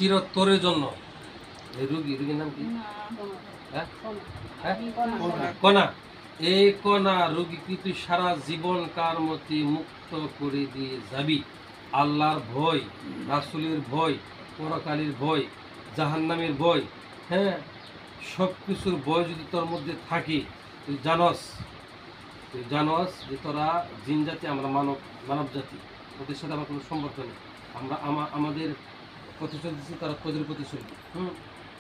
চিরতরের জন্য এই রোগীর নাম কি? কণা। এই কণা রোগীকে তুই সারা জীবন কার মতে মুক্ত করে দিয়ে যাবি। আল্লাহর ভয়, রাসূলের ভয়, পরকালের ভয়, জাহান্নামের ভয়, হ্যাঁ, সব কিছুর ভয় যদি তোর মধ্যে থাকে, তুই জানস যে তোরা জিন জাতি, আমরা মানব জাতি, ওদের সাথে আমার কোনো সম্পর্ক নেই। আমরা আমাদের প্রতিশোধ দিচ্ছি, তারা তোদের প্রতিশোধ।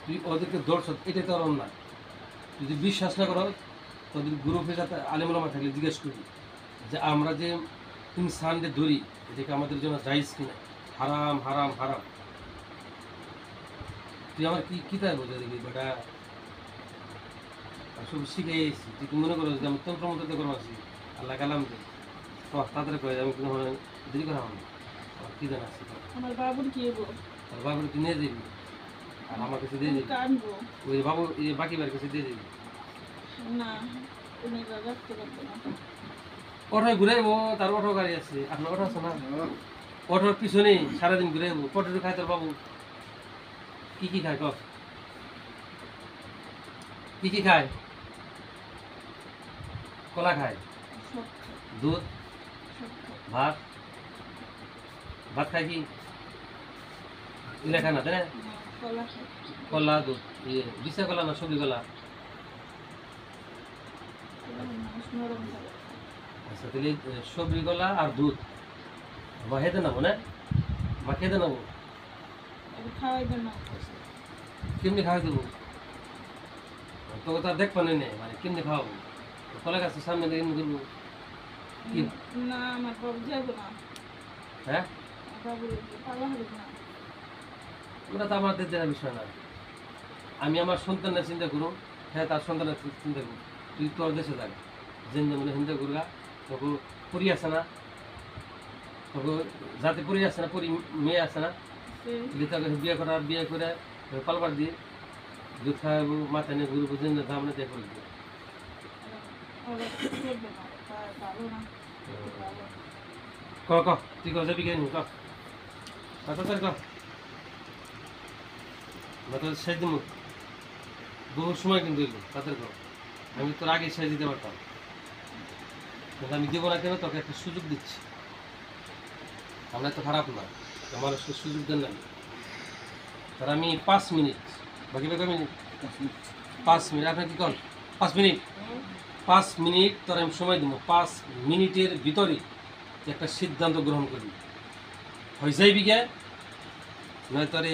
তুই ওদেরকে দর্শক, এটাই তোর অন্যায়। তুই যদি বিশ্বাস না করো, তোদের গ্রুপে যাতে আলেম ওলামা থাকলে জিজ্ঞেস করবি যে আমরা যে ইনসানকে ধরি, এটাকে আমাদের জন্য জায়েজ কিনা। হারাম হারাম হারাম। তুই আমার কি তাই বোঝা দেখবি বেটা, সব শিখে এসেছি। তুই কি মনে করো যে আমি তন্ত্র মন্ত্রতে করবো আছি? আল্লাহ কালাম দে তাদের কয়ে আমি কোনো দেরি করা হবে আমার কি জানা আছে। আমার বাবুর কি হবো? আর বাবুর তুই নিয়ে যাবি, আর আমার কাছে দিয়ে দিবি। ওই বাবু বাকি বাড়ির কাছে দিয়ে দিবি। না, তুমি রাখতে পারবে না। অটোয় ঘুরাইবো, তার অটো গাড়ি আছে। আপনার অটো আছে না? অটোর পিছনে সারাদিন ঘুরাইবো। পটেটো খায় তোর বাবু? কি খায় কফ? কি খায়? কলা খায়, দুধ, ভাত খায় কি? খায় না, তাই না? কলা, দুধ, বিশা কলা না সবজি কলা? আচ্ছা, তাহলে সবজি কলা আর দুধ মা খেতে নেবো না? মা খেতে নেবো, কেমনি খাওয়াই দেবো? তোকে তার দেখ পানে নেই, মানে কেমনি খাওয়াবো? কলা গাছের সামনে দিয়ে এমনি করবো? না, আমার বাবু যাবো না। হ্যাঁ, ওটা তো আমাদের দেওয়ার বিষয় না। আমি আমার সন্তানের চিন্তা করো, হ্যাঁ তার সন্তানের চিন্তা করো। তুই তোর দেশে যাবি, জেনে মনে চিন্তা করবা। তোকে পরি আছে না, তোকে যাতে পরি আছে না, পরি মেয়ে আছে না, তাকে বিয়ে করে পালবার দিয়ে দুধ খাওয়াবো, মাথা নিয়ে ঘুরবো, জেনে দাম না দিয়ে করে দিবো। তুই যাবি কেন? শেষ দিব বহু সময়, কিন্তু তাদের আমি তোর আগে শেষ দিতে পারতাম, কিন্তু আমি দেবো না কেন? তোকে একটা সুযোগ দিচ্ছি। আমরা তো খারাপ না, মানুষকে সুযোগ দেন না। তার আমি 5 মিনিট, বাকি মিনিট 5 মিনিট, আপনার কি কন? 5 মিনিট, 5 মিনিট তোর আমি সময় দিব। 5 মিনিটের ভিতরে একটা সিদ্ধান্ত গ্রহণ করবি। হয়ে যাইবি গে, নয় তোরে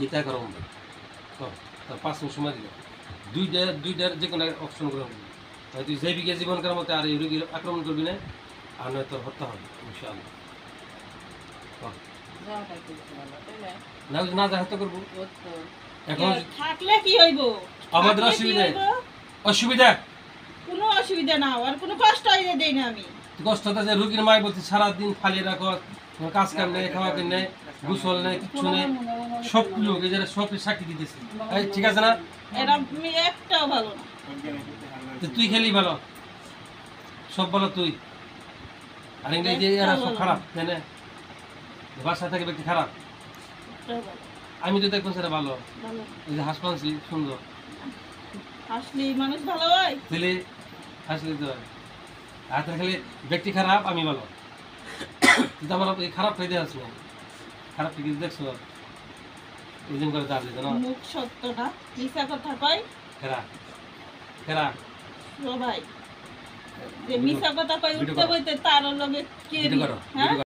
ইতা করো। তোর 5 মিনিট সময় দিল, দুইটার যে কোনো অপশন গ্রহণ করবি। হয় তুই যাইবি গে জীবন করার মতো, আর এই রোগীর আক্রমণ করবি না, আর নয় তোর হত্যা হবে ইনশাআল্লাহ। না যা হত্যা করবো। এখন থাকলে কি হইব? আমাদের অসুবিধা কোনো অসুবিধা না, আর কোনো কষ্ট হইলে দেই না আমি। কষ্টটা যে রোগীর মায় বলছে সারাদিন ফালিয়ে রাখো, কাজ কাম নেই, খাওয়া কেন নেই, গোসল নেই, কিচ্ছু নেই, সব লোক এই যারা সব সাক্ষী দিতেছে। ঠিক আছে না? এরা একটাও ভালো না। তুই খেলি ভালো, সব ভালো তুই, আর যে এরা সব খারাপ, তাই না? বাসা থেকে ব্যক্তি খারাপ। আমি তো দেখবো সেটা ভালো, এই যে হাসপাতাল সুন্দর, হাসলি মানুষ ভালো হয়, দিলে হাসলি তো হয়। আর খালি ব্যক্তি খারাপ, আমি ভালো। কিন্তু আমার এই খারাপ খাইতে আসলো, খারাপ কি দেখছো? ওই দিন করে দাঁড়িয়ে জানো, মুখ সত্য না, মিছা কথা কয়। খেরা সবাই যে মিছা কথা কয় উঠতে বইতে, তার লগে কে? হ্যাঁ।